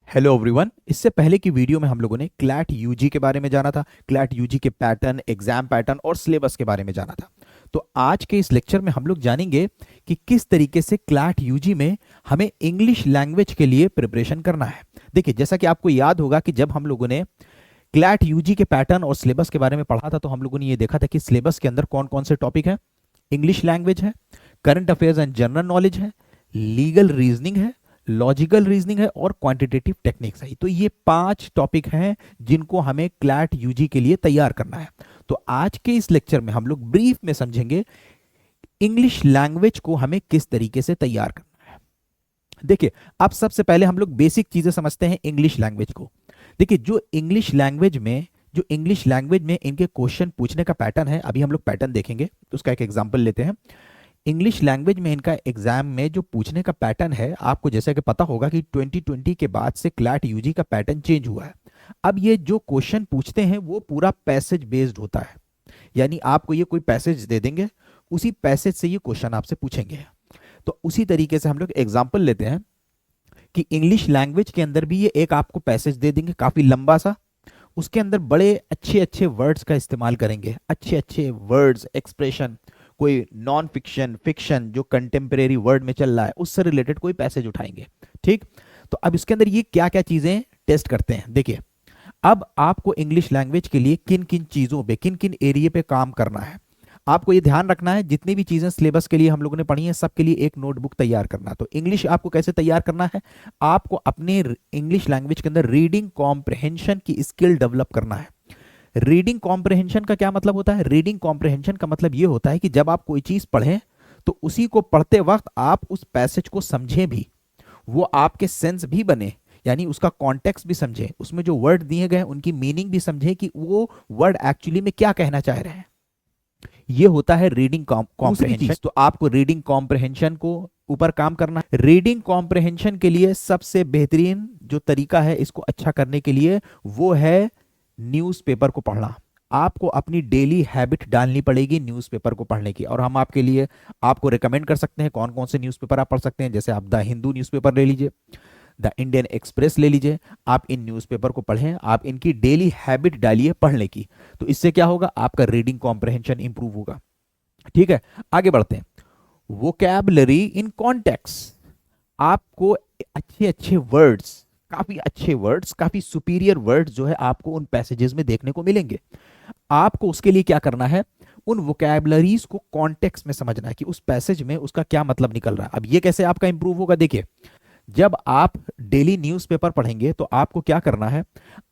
Hello everyone. इससे पहले की वीडियो में हम लोगों ने क्लैट यूजी के बारे में जाना था। क्लैट यूजी के पैटर्न, एग्जाम पैटर्न और सिलेबस के बारे में जाना था। तो आज के इस लेक्चर में हम लोग जानेंगे कि किस तरीके से क्लैट यूजी में हमें इंग्लिश लैंग्वेज के लिए प्रिपरेशन करना है। देखिए, जैसा कि आपको याद होगा कि जब हम लोगों ने क्लैट यूजी के पैटर्न और सिलेबस के बारे में पढ़ा था तो हम लोगों ने ये देखा था कि सिलेबस के अंदर कौन कौन से टॉपिक है। इंग्लिश लैंग्वेज है, current affairs and general knowledge है, लीगल रीजनिंग है, लॉजिकल रीजनिंग है और क्वांटिटेटिव टेक्निक्स है। तो ये 5 टॉपिक हैं जिनको हमें क्लैट यूजी के लिए तैयार करना है। तो आज के इस लेक्चर में हम लोग ब्रीफ में समझेंगे इंग्लिश लैंग्वेज को हमें किस तरीके से तैयार करना है। देखिए, अब सबसे पहले हम लोग बेसिक चीजें समझते हैं इंग्लिश लैंग्वेज को। देखिए, जो इंग्लिश लैंग्वेज में इनके क्वेश्चन पूछने का पैटर्न है, अभी हम लोग पैटर्न देखेंगे। तो उसका एक एग्जांपल लेते हैं। इंग्लिश लैंग्वेज में इनका एग्जाम में जो पूछने का पैटर्न है, आपको जैसे कि पता होगा कि 2020 के बाद से क्लैट यूजी का पैटर्न चेंज हुआ है। अब ये जो क्वेश्चन पूछते हैं वो पूरा पैसेज बेस्ड होता है, यानी आपको ये कोई पैसेज दे देंगे, उसी पैसेज से ये क्वेश्चन आपसे पूछेंगे। तो उसी तरीके से हम लोग एग्जाम्पल लेते हैं कि इंग्लिश लैंग्वेज के अंदर भी ये एक आपको पैसेज दे देंगे काफी लंबा सा। उसके अंदर बड़े अच्छे अच्छे वर्ड्स का इस्तेमाल करेंगे, अच्छे अच्छे वर्ड्स, एक्सप्रेशन, कोई नॉन फिक्शन, फिक्शन जो कंटेम्परेरी वर्ड में चल रहा है उससे रिलेटेड कोई पैसेज उठाएंगे। ठीक, तो अब इसके अंदर ये क्या क्या चीजें टेस्ट करते हैं। देखिए, अब आपको इंग्लिश लैंग्वेज के लिए किन किन चीजों पे, किन किन एरिया पे काम करना है, आपको ये ध्यान रखना है। जितनी भी चीजें सिलेबस के लिए हम लोगों ने पढ़ी हैं, सबके लिए एक नोटबुक तैयार करना। तो इंग्लिश आपको कैसे तैयार करना है, आपको अपने इंग्लिश लैंग्वेज के अंदर रीडिंग कॉम्प्रहेंशन की स्किल डेवलप करना है। रीडिंग कॉम्प्रहेंशन का क्या मतलब होता है? रीडिंग कॉम्प्रहेंशन का मतलब ये होता है कि जब आप कोई चीज पढ़ें तो उसी को पढ़ते वक्त आप उस पैसेज को समझें भी, वो आपके सेंस भी बने, यानी उसका कॉन्टेक्स्ट भी समझें, उसमें जो वर्ड दिए गए हैं उनकी मीनिंग भी समझें कि वो वर्ड एक्चुअली में क्या कहना चाह रहे हैं। ये होता है रीडिंग कॉम्प्रहेंशन। तो आपको रीडिंग कॉम्प्रहेंशन को ऊपर काम करना है। रीडिंग कॉम्प्रहेंशन के लिए सबसे बेहतरीन जो तरीका है इसको अच्छा करने के लिए, वो है न्यूज़पेपर को पढ़ना। आपको अपनी डेली हैबिट डालनी पड़ेगी न्यूज़पेपर को पढ़ने की। और हम आपके लिए आपको रिकमेंड कर सकते हैं कौन कौन से न्यूज़पेपर आप पढ़ सकते हैं। जैसे आप द हिंदू न्यूज़पेपर ले लीजिए, द इंडियन एक्सप्रेस ले लीजिए। आप इन न्यूज़पेपर को पढ़ें, आप इनकी डेली हैबिट डालिए पढ़ने की। तो इससे क्या होगा, आपका रीडिंग कॉम्प्रहेंशन इंप्रूव होगा। ठीक है, आगे बढ़ते हैं। वोकैबलरी इन कॉन्टेक्स्ट, आपको अच्छे अच्छे वर्ड्स, काफी अच्छे वर्ड्स, काफी सुपीरियर वर्ड्स जो है आपको उन पैसेजेस में देखने को मिलेंगे। आपको उसके लिए क्या करना है, उन वोकैबलरीज को कॉन्टेक्स्ट में समझना है कि उस पैसेज में उसका क्या मतलब निकल रहा है। अब ये कैसे आपका इंप्रूव होगा? देखिए, जब आप डेली न्यूज़पेपर पढ़ेंगे तो आपको क्या करना है,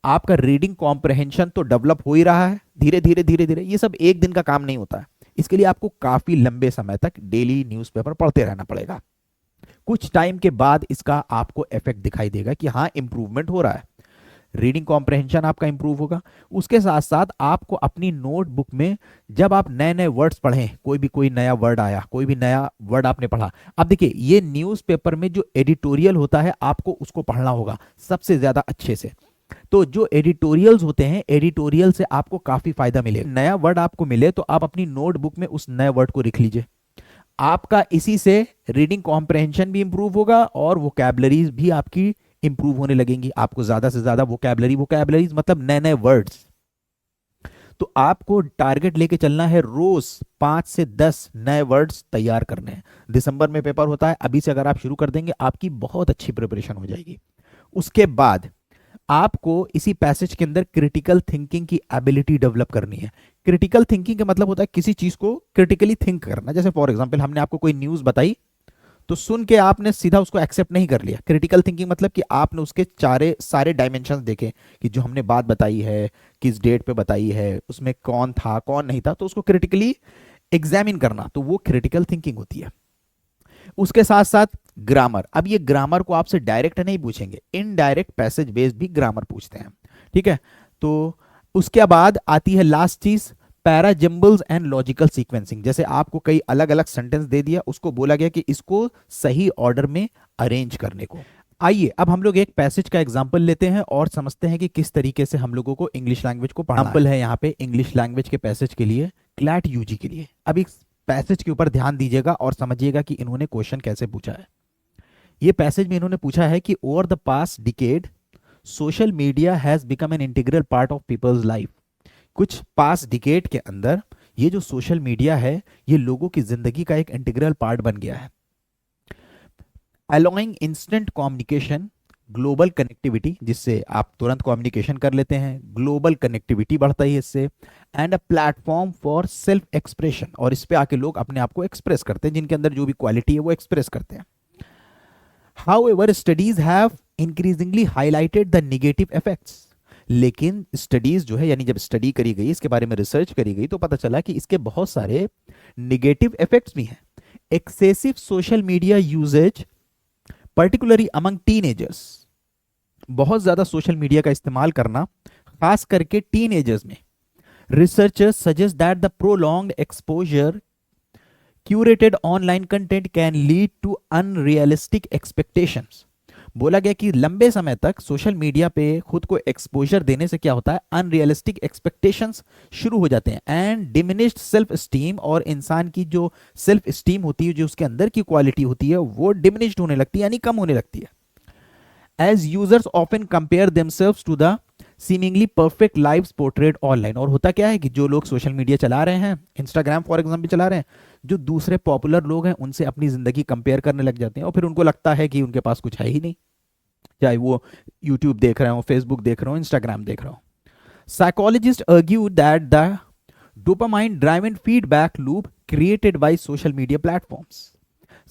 आपका रीडिंग कॉम्प्रहेंशन तो डेवलप हो ही रहा है धीरे धीरे धीरे धीरे। ये सब एक दिन का काम नहीं होता है, इसके लिए आपको काफी लंबे समय तक डेली न्यूज़पेपर पढ़ते रहना पड़ेगा। कुछ टाइम के बाद इसका आपको इफेक्ट दिखाई देगा कि हाँ, इंप्रूवमेंट हो रहा है, रीडिंग कॉम्प्रहेंशन आपका इंप्रूव होगा। उसके साथ साथ आपको अपनी नोटबुक में जब आप नए नए वर्ड्स पढ़ें, कोई नया वर्ड आया, कोई भी नया वर्ड आपने पढ़ा। अब देखिए, ये न्यूज़पेपर में जो एडिटोरियल होता है आपको उसको पढ़ना होगा सबसे ज्यादा अच्छे से। तो जो एडिटोरियल्स होते हैं, एडिटोरियल से आपको काफी फायदा मिलेगा। नया वर्ड आपको मिले तो आप अपनी नोटबुक में उस नए वर्ड को लिख लीजिए। आपका इसी से रीडिंग कॉम्प्रहेंशन भी इंप्रूव होगा और वोकैबलरीज भी आपकी इंप्रूव होने लगेंगी। आपको ज्यादा से ज्यादा वोकैबलरीज मतलब नए नए वर्ड्स। तो आपको टारगेट लेके चलना है, रोज 5 से 10 नए वर्ड्स तैयार करने हैं। दिसंबर में पेपर होता है, अभी से अगर आप शुरू कर देंगे आपकी बहुत अच्छी प्रिपरेशन हो जाएगी। उसके बाद आपको इसी पैसेज के अंदर क्रिटिकल थिंकिंग की एबिलिटी डेवलप करनी है। क्रिटिकल थिंकिंग का मतलब होता है किसी चीज को क्रिटिकली थिंक करना। जैसे फॉर एग्जांपल, हमने आपको कोई न्यूज बताई तो सुन के आपने सीधा उसको एक्सेप्ट नहीं कर लिया। क्रिटिकल थिंकिंग मतलब कि आपने उसके सारे डायमेंशंस देखे कि जो हमने बात बताई है, किस डेट पे बताई है, उसमें कौन था कौन नहीं था, तो उसको क्रिटिकली एग्जामिन करना, तो वो क्रिटिकल थिंकिंग होती है। उसके साथ साथ ग्रामर। अब ये ग्रामर को आपसे डायरेक्ट नहीं पूछेंगे, इनडायरेक्ट पैसेज बेस्ड भी ग्रामर पूछते हैं। ठीक है, तो उसके बाद आती है लास्ट चीज, पैराजम्बल्स एंड लॉजिकल सीक्वेंसिंग। जैसे आपको कई अलग अलग सेंटेंस दे दिया, उसको बोला गया कि इसको सही ऑर्डर में अरेंज करने को। आइए अब हम लोग एक पैसेज का एग्जांपल लेते हैं और समझते हैं कि किस तरीके से हम लोगों को इंग्लिश लैंग्वेज को पढ़ना है। एग्जांपल है यहाँ पे इंग्लिश लैंग्वेज के पैसेज के लिए, क्लैट यूजी के लिए। अब इस पैसेज के ऊपर ध्यान दीजिएगा और समझिएगा कि इन्होंने क्वेश्चन कैसे पूछा है। ये पैसेज में इन्होंने पूछा है कि over the past decade social media has become an integral part of people's life. कुछ पास डिकेड के अंदर ये जो सोशल मीडिया है ये लोगों की जिंदगी का एक इंटीग्रल पार्ट बन गया है। Allowing instant communication, global connectivity, जिससे आप तुरंत कम्युनिकेशन कर लेते हैं, ग्लोबल कनेक्टिविटी बढ़ता है इससे, and a platform for self expression, और इस पे आके लोग अपने आप को एक्सप्रेस करते हैं, जिनके अंदर जो भी क्वालिटी है वो एक्सप्रेस करते हैं। However studies have increasingly highlighted the negative effects, लेकिन स्टडीज जो है, यानी जब स्टडी करी गई, इसके बारे में रिसर्च करी गई, तो पता चला कि इसके बहुत सारे नेगेटिव इफेक्ट्स भी हैं। Excessive social media usage particularly among teenagers, बहुत ज्यादा सोशल मीडिया का इस्तेमाल करना खास करके टीनेजर्स में। Researchers suggest that the prolonged exposure curated online content can lead to unrealistic expectations. बोला गया कि लंबे समय तक सोशल मीडिया पे खुद को एक्सपोजर देने से क्या होता है, अनरियलिस्टिक एक्सपेक्टेशंस शुरू हो जाते हैं, एंड डिमिनिश्ड सेल्फ स्टीम, और इंसान की जो सेल्फ स्टीम होती है, जो उसके अंदर की क्वालिटी होती है, वो डिमिनिश्ड होने लगती है, यानी कम होने लगती है। As users often compare themselves to the seemingly perfect lives portrayed online. और होता क्या है कि जो लोग सोशल मीडिया चला रहे हैं, इंस्टाग्राम फॉर एग्जाम्पल चला रहे हैं, जो दूसरे पॉपुलर लोग हैं उनसे अपनी जिंदगी कंपेयर करने लग जाते हैं, और फिर उनको लगता है कि उनके पास कुछ है ही नहीं, चाहे वो यूट्यूब देख रहे हो, फेसबुक देख रहे हो, इंस्टाग्राम देख रहे हो। Psychologist argue that the dopamine driven feedback loop created by social media platforms.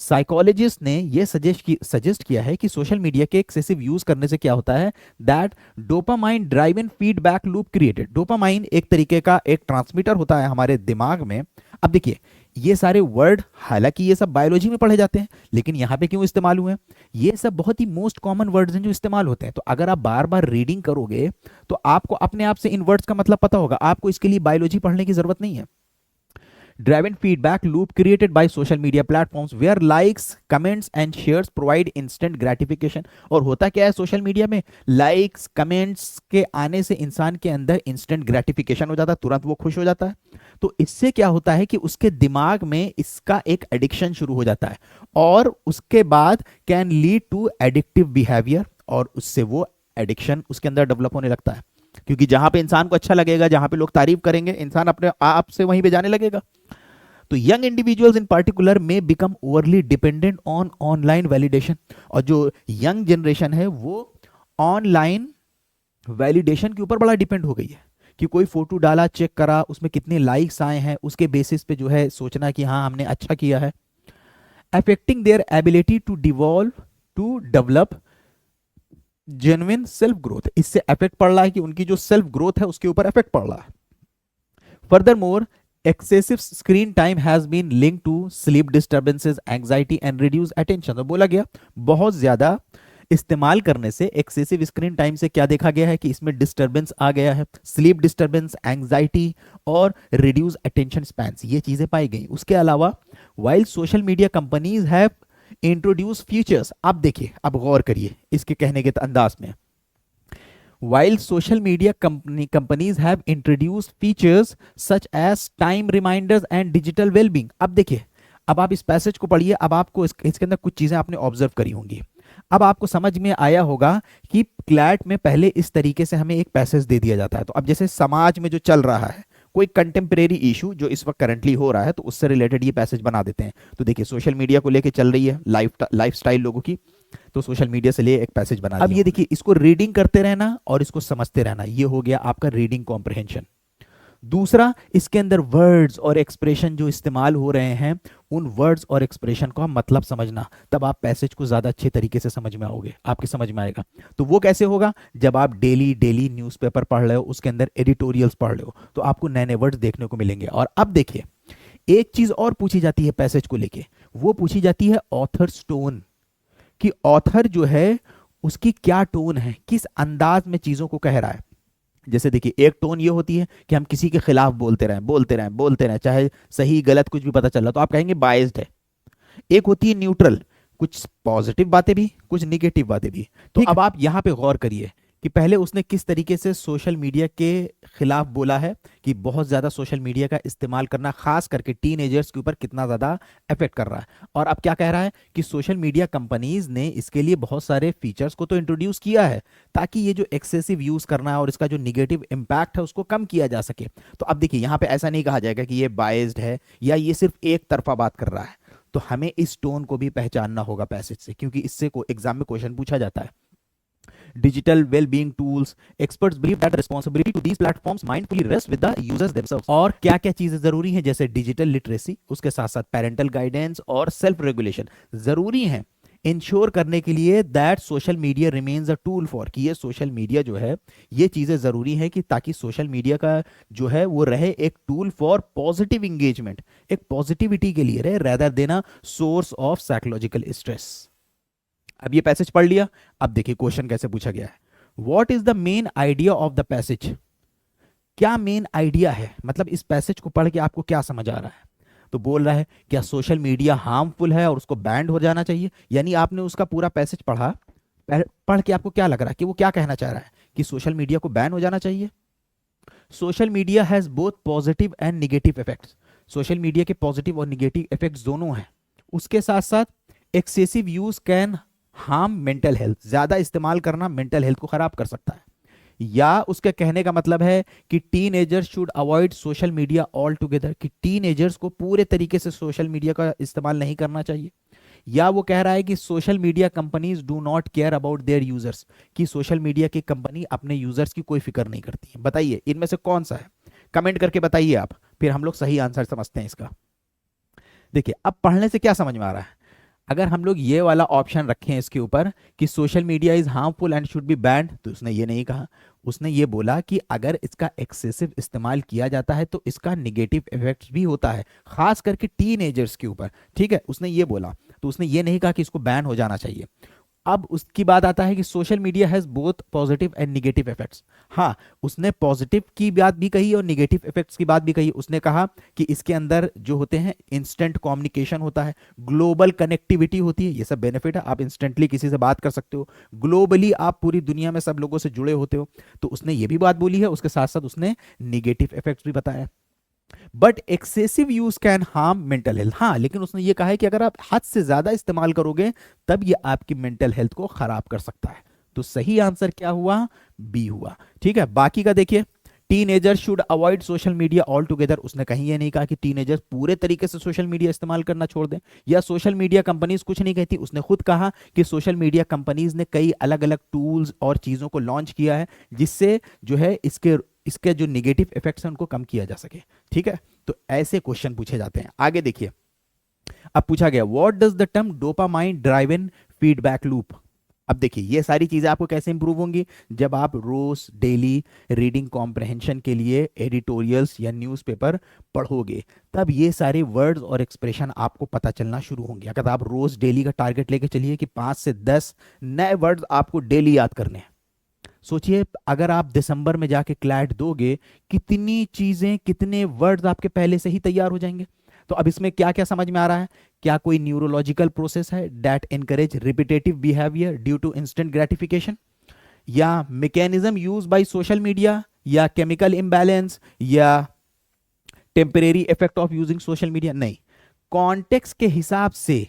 Psychologist ने यह सजेस्ट किया है कि सोशल मीडिया के एक्सेसिव यूज करने से क्या होता है, that dopamine driven feedback loop created. Dopamine एक तरीके का एक ट्रांसमीटर होता है हमारे दिमाग में। अब देखिए, ये सारे वर्ड हालांकि ये सब बायोलॉजी में पढ़े जाते हैं, लेकिन यहां पे क्यों इस्तेमाल हुए हैं, ये सब बहुत ही मोस्ट कॉमन वर्ड्स हैं जो इस्तेमाल होते हैं। तो अगर आप बार बार रीडिंग करोगे तो आपको अपने आप से इन वर्ड्स का मतलब पता होगा, आपको इसके लिए बायोलॉजी पढ़ने की जरूरत नहीं है। driven feedback loop created by social media platforms where likes, comments and shares provide instant gratification। और होता क्या है सोशल मीडिया में, लाइक्स कमेंट्स के आने से इंसान के अंदर इंस्टेंट ग्रेटिफिकेशन हो जाता है, तुरंत वो खुश हो जाता है। तो इससे क्या होता है कि उसके दिमाग में इसका एक एडिक्शन शुरू हो जाता है, और उसके बाद can lead to addictive behaviour, और उससे वो एडिक्शन उसके अंदर डेवलप होने लगता है। क्योंकि जहां पे इंसान को अच्छा लगेगा, जहां पे लोग तारीफ करेंगे, इंसान अपने आप से वहीं पे जाने लगेगा। तो यंग इंडिविजुअल्स इन पार्टिकुलर में become overly dependent on online validation. और जो यंग जनरेशन है वो ऑनलाइन वैलिडेशन के ऊपर बड़ा डिपेंड हो गई है, कि कोई फोटो डाला, चेक करा, उसमें कितने लाइक्स आए हैं, उसके बेसिस पे जो है सोचना कि हाँ हमने अच्छा किया है। Affecting their ability to develop genuine self growth. इससे इफेक्ट पड़ रहा है कि उनकी जो सेल्फ ग्रोथ है उसके ऊपर इफेक्ट पड़ रहा है। Further more, excessive screen time has been linked to sleep disturbances, anxiety and reduced attention। तो बोला गया बहुत ज्यादा इस्तेमाल करने से, एक्सेसिव स्क्रीन टाइम से क्या देखा गया है कि इसमें डिस्टर्बेंस आ गया है, स्लीप डिस्टर्बेंस, एंग्जाइटी और रिड्यूस अटेंशन स्पैन्स, ये चीजें पाई गई। उसके अलावा while social media companies have introduce features, आप देखिए, अब गौर करिए इसके कहने के अंदाज में, while social media companies have introduced features such as time reminders and digital well-being। अब देखिए, अब आप इस पैसेज को पढ़िए, अब आपको इसके अंदर कुछ चीजें आपने ऑब्जर्व करी होंगी, अब आपको समझ में आया होगा कि क्लैट में पहले इस तरीके से हमें एक पैसेज दे दिया जाता है। तो अब जैसे समाज में जो चल रहा है, कोई कंटेम्प्रेरी इशू जो इस वक्त करंटली हो रहा है, तो उससे रिलेटेड ये पैसेज बना देते हैं। तो देखिए, सोशल मीडिया को लेके चल रही है लाइफस्टाइल लोगों की, तो सोशल मीडिया से लिए एक पैसेज बना दिया। अब ये देखिए, इसको रीडिंग करते रहना और इसको समझते रहना, ये हो गया आपका रीडिंग कॉम्प्रिहेंशन। दूसरा, इसके अंदर वर्ड्स और एक्सप्रेशन जो इस्तेमाल हो रहे हैं, उन वर्ड्स और एक्सप्रेशन का मतलब समझना, तब आप पैसेज को ज्यादा अच्छे तरीके से समझ में आओगे, आपके समझ में आएगा। तो वो कैसे होगा, जब आप डेली न्यूज़पेपर पढ़ रहे हो, उसके अंदर एडिटोरियल्स पढ़ रहे हो, तो आपको नए नए वर्ड्स देखने को मिलेंगे। और अब देखिए, एक चीज और पूछी जाती है पैसेज को लेके, वो पूछी जाती है ऑथर्स टोन, कि ऑथर जो है उसकी क्या टोन है, किस अंदाज में चीजों को कह रहा है। जैसे देखिए, एक टोन ये होती है कि हम किसी के खिलाफ बोलते रहें, चाहे सही गलत कुछ भी पता चल रहा, तो आप कहेंगे बायस्ड है। एक होती है न्यूट्रल, कुछ पॉजिटिव बातें भी, कुछ निगेटिव बातें भी। तो अब आप यहां पे गौर करिए कि पहले उसने किस तरीके से सोशल मीडिया के खिलाफ बोला है कि बहुत ज़्यादा सोशल मीडिया का इस्तेमाल करना खास करके टीनेजर्स के ऊपर कितना ज़्यादा अफेक्ट कर रहा है। और अब क्या कह रहा है कि सोशल मीडिया कंपनीज ने इसके लिए बहुत सारे फीचर्स को तो इंट्रोड्यूस किया है ताकि ये जो एक्सेसिव यूज़ करना है और इसका जो निगेटिव इम्पैक्ट है उसको कम किया जा सके। तो अब देखिए यहाँ पे ऐसा नहीं कहा जाएगा कि ये बाइज्ड है या ये सिर्फ एक तरफा बात कर रहा है। तो हमें इस टोन को भी पहचानना होगा पैसेज से, क्योंकि इससे को एग्जाम में क्वेश्चन पूछा जाता है। digital well-being tools, experts believe that the responsibility to these platforms mindfully rests with the users themselves। और क्या क्या चीजें जरूरी हैं, जैसे डिजिटल लिटरेसी, उसके साथ साथ पेरेंटल गाइडेंस और सेल्फ रेगुलेशन जरूरी हैं इंश्योर करने के लिए that social media remains a tool for, कि ये सोशल मीडिया जो है ये चीजें जरूरी हैं कि ताकि सोशल मीडिया का जो है वो रहे एक टूल फॉर पॉजिटिव इंगेजमेंट, एक पॉजिटिविटी के लिए रहे, रेदर देना सोर्स ऑफ साइकोलॉजिकल स्ट्रेस। अब ये पैसेज पढ़ लिया। अब देखिए क्वेश्चन कैसे पूछा गया है, what is the main idea of the passage. क्या मेन आइडिया है, मतलब इस पैसेज को पढ़ के आपको क्या समझ आ रहा है। तो बोल रहा है क्या सोशल मीडिया हार्मफुल है और उसको बैंड हो जाना चाहिए, यानी आपने उसका पूरा पैसेज पढ़ा, पढ़ के आपको क्या लग रहा है कि वो क्या कहना चाह रहा है कि सोशल मीडिया को बैन हो जाना चाहिए। Social media has both positive and negative effects, social media के पॉजिटिव और निगेटिव इफेक्ट्स दोनों हैं। उसके साथ साथ excessive use can harm mental health, ज्यादा इस्तेमाल करना मेंटल हेल्थ को खराब कर सकता है। या उसके कहने का मतलब है कि teenagers should avoid social media all together, कि टीनेजर्स को पूरे तरीके से सोशल मीडिया का इस्तेमाल नहीं करना चाहिए। या वो कह रहा है कि social media companies do not care about their users, कि सोशल मीडिया की कंपनी अपने यूजर्स की कोई फिक्र नहीं करती है। बताइए इनमें से कौन सा है, कमेंट करके बताइए आप, फिर हम लोग सही आंसर समझते हैं इसका। देखिए अब पढ़ने से क्या समझ में आ रहा है, अगर हम लोग ये वाला ऑप्शन रखें इसके ऊपर कि social media is harmful and should be band, तो उसने ये नहीं कहा, उसने ये बोला कि अगर इसका एक्सेसिव इस्तेमाल किया जाता है तो इसका निगेटिव इफेक्ट्स भी होता है, खास करके टीनेजर्स के ऊपर। ठीक है, उसने ये बोला, तो उसने ये नहीं कहा कि इसको बैन हो जाना चाहिए। अब उसकी बात आता है कि social media has both positive and negative effects. हाँ, उसने पॉजिटिव की बात भी कही और निगेटिव इफेक्ट्स की बात भी कही। उसने कहा कि इसके अंदर जो होते हैं इंस्टेंट कम्युनिकेशन होता है, ग्लोबल कनेक्टिविटी होती है, ये सब बेनिफिट है, आप इंस्टेंटली किसी से बात कर सकते हो, ग्लोबली आप पूरी दुनिया में सब लोगों से जुड़े होते हो। तो उसने ये भी बात बोली है, उसके साथ साथ उसने निगेटिव इफेक्ट्स भी बताया। But excessive use can harm mental health, हाँ लेकिन उसने ये कहा है कि अगर आप हद से ज्यादा इस्तेमाल करोगे तब ये आपकी मेंटल हेल्थ को खराब कर सकता है। तो सही आंसर क्या हुआ, बी हुआ। ठीक है, बाकी का देखिए, teenager should avoid social media all together, उसने कहीं ये नहीं कहा कि टीनेजर पूरे तरीके से सोशल मीडिया इस्तेमाल करना छोड़ दें, या सोशल मीडिया कंपनीज कुछ नहीं कहती। उसने खुद कहा कि सोशल मीडिया कंपनीज ने कई अलग अलग टूल्स और चीजों को लॉन्च किया है जिससे जो है इसके जो निगेटिव इफेक्ट्स हैं उनको कम किया जा सके। ठीक है, तो ऐसे क्वेश्चन पूछे जाते हैं। आगे देखिए, अब पूछा गया what does the term dopamine driven feedback loop. अब देखिए ये सारी चीजें आपको कैसे इंप्रूव होंगी, जब आप रोज डेली रीडिंग कॉम्प्रहेंशन के लिए एडिटोरियल्स या न्यूज़पेपर पढ़ोगे, तब ये सारे वर्ड्स और एक्सप्रेशन आपको पता चलना शुरू होंगे। अगर आप रोज डेली का टारगेट लेके चलिए कि 5 से 10 नए वर्ड्स आपको डेली याद करने हैं, सोचिए अगर आप दिसंबर में जाके क्लैट दोगे, कितनी चीजें, कितने वर्ड्स आपके पहले से ही तैयार हो जाएंगे। तो अब इसमें क्या क्या समझ में आ रहा है, क्या कोई न्यूरोलॉजिकल प्रोसेस है that encourage repetitive behaviour due to instant gratification, या mechanism use by social media, या केमिकल इम्बैलेंस, या temporary effect of using social media. नहीं, कॉन्टेक्स्ट के हिसाब से,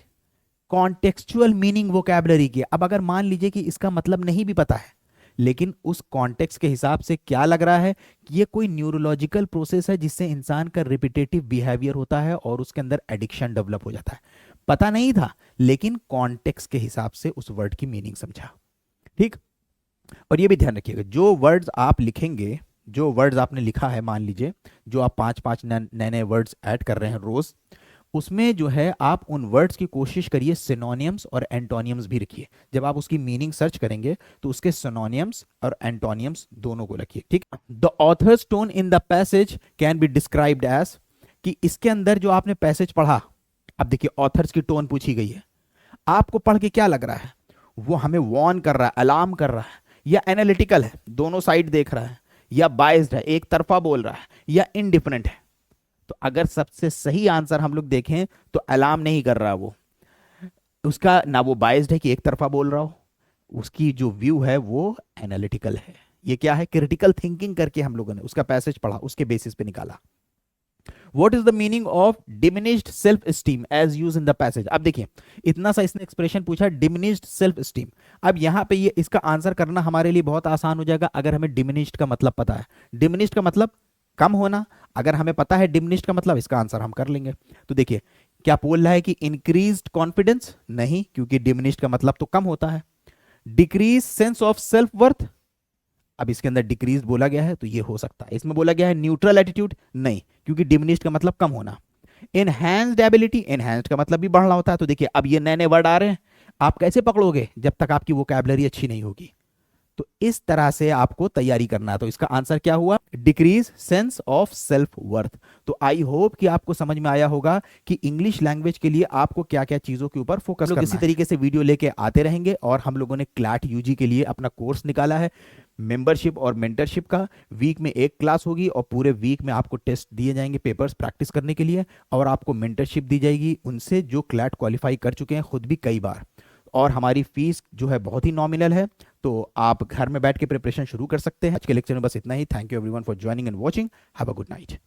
कॉन्टेक्चुअल मीनिंग वोकैबुलरी की। अब अगर मान लीजिए कि इसका मतलब नहीं भी पता है, लेकिन उस कॉन्टेक्स्ट के हिसाब से क्या लग रहा है कि ये कोई न्यूरोलॉजिकल प्रोसेस है जिससे इंसान का रिपीटेटिव बिहेवियर होता है और उसके अंदर एडिक्शन डेवलप हो जाता है। पता नहीं था, लेकिन कॉन्टेक्स्ट के हिसाब से उस वर्ड की मीनिंग समझा। ठीक, और ये भी ध्यान रखिएगा, जो वर्ड्स आप लिखेंगे, जो वर्ड्स आपने लिखा है, मान लीजिए जो आप 5-5 नए नए वर्ड्स ऐड कर रहे हैं रोज, उसमें जो है आप उन वर्ड्स की कोशिश करिए सिनोनियम्स और एंटोनियम्स भी रखिए। जब आप उसकी मीनिंग सर्च करेंगे तो उसके सिनोनियम्स और एंटोनियम्स दोनों को रखिए। ठीक, the author's tone in the passage can be described as, कि इसके अंदर जो आपने पैसेज पढ़ा, अब देखिए ऑथर्स की टोन पूछी गई है, आपको पढ़ के क्या लग रहा है, वो हमें वार्न कर रहा है, अलार्म कर रहा है, या एनालिटिकल है, दोनों साइड देख रहा है, या बाइज्ड है, एक तरफा बोल रहा है, या इनडिफरेंट है। तो अगर सबसे सही आंसर हम लोग देखें तो अलार्म नहीं कर रहा वो, उसका ना वो बाइज्ड है कि एक तरफा बोल रहा हो, उसकी जो व्यू है वो एनालिटिकल है। ये क्या है, क्रिटिकल थिंकिंग करके हम लोगों ने उसका पैसेज पढ़ा, उसके बेसिस पे निकाला। What is the meaning of diminished self esteem as used in the passage? अब देखिए, इतना सा इसने एक्सप्रेशन पूछा, diminished self esteem। अब यहां पे ये इसका आंसर करना हमारे लिए बहुत आसान हो जाएगा अगर हमें diminished का मतलब पता है। diminished का मतलब कम होना, अगर हमें पता है diminished का मतलब, इसका आंसर हम कर लेंगे। तो देखिए क्या बोल रहा है कि इंक्रीज्ड कॉन्फिडेंस, नहीं, क्योंकि diminished का मतलब तो कम होता है। Decrease sense of self worth, अब इसके अंदर डिक्रीज बोला गया है तो ये हो सकता है। इसमें बोला गया है न्यूट्रल एटीट्यूड, नहीं, क्योंकि डिमिनिश्ड का मतलब कम होना। एनहांस्ड एबिलिटी, एनहांस्ड का मतलब भी बढ़ना होता है। तो देखिए अब ये नए नए वर्ड आ रहे हैं, आप कैसे पकड़ोगे जब तक आपकी वोकैबुलरी अच्छी नहीं होगी। तो इस तरह से आपको तैयारी करना है। तो इसका आंसर क्या हुआ, decrease sense of self worth. तो आई होप कि आपको समझ में आया होगा कि इंग्लिश लैंग्वेज के लिए आपको क्या क्या चीजों के ऊपर फोकस करना है। इसी तरीके से वीडियो लेके आते रहेंगे और हम लोगों ने क्लैट यूजी के लिए अपना कोर्स निकाला है मेंबरशिप और मेंटरशिप का। वीक में एक क्लास होगी और पूरे वीक में आपको टेस्ट दिए जाएंगे पेपर्स प्रैक्टिस करने के लिए, और आपको मेंटरशिप दी जाएगी उनसे जो क्लैट क्वालिफाई कर चुके हैं खुद भी कई बार। और हमारी फीस जो है बहुत ही नॉमिनल है, तो आप घर में बैठ के प्रिपरेशन शुरू कर सकते हैं। आज के लेक्चर में बस इतना ही। Thank you everyone for joining and watching. Have a good night.